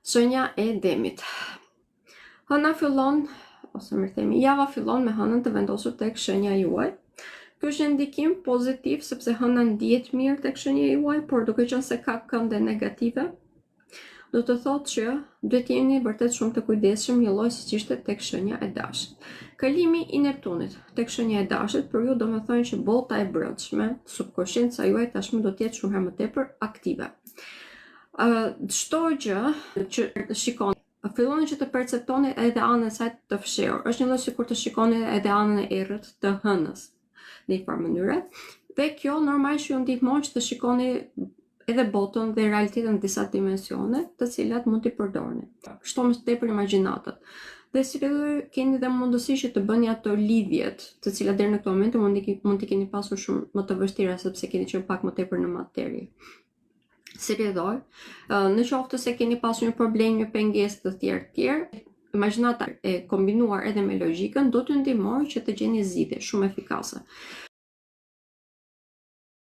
Shenja e demit. Hëna fillon, ose më themi, java fillon me hënën të vendosur tek shenja juaj. Ky është një ndikim pozitiv sepse hëna ndihet mirë tek shenja juaj, por duke qenë se ka kënde negative, do të thotë që duhet jeni vërtet shumë të kujdesshëm, një lloj siç ishte tek shenja e dashit. Kalimi i Neptunit tek shenja e dashit për ju do të thonë që bota e brendshme, subkonsciencia juaj tashmë do të jetë shumë herë më tepër aktive. Çdo gjë që shikoni, filloni që të perceptoni edhe anën e saj të fshehur. Është një lloj sikur të shikoni edhe anën e errët të hënës në një farë mënyre. Dhe kjo normalisht ju ndihmon që të shikoni edhe botën dhe realitetin në disa dimensione, të cilat mund t'i përdorni. Kështu më tepër imagjinatët. Dhe si keni dhe mundësi që të bëni ato lidhjet, të cilat deri në këtë moment mund t'i keni pasur shumë më të vështira sepse keni qenë pak më tepër në materie. Si rrjedhor, në qoftë se keni pasur një problem, një pengesë të tjerë, imagjinata e kombinuar edhe me logjikën do t'ju ndihmojë që të gjeni zgjidhje shumë efikase.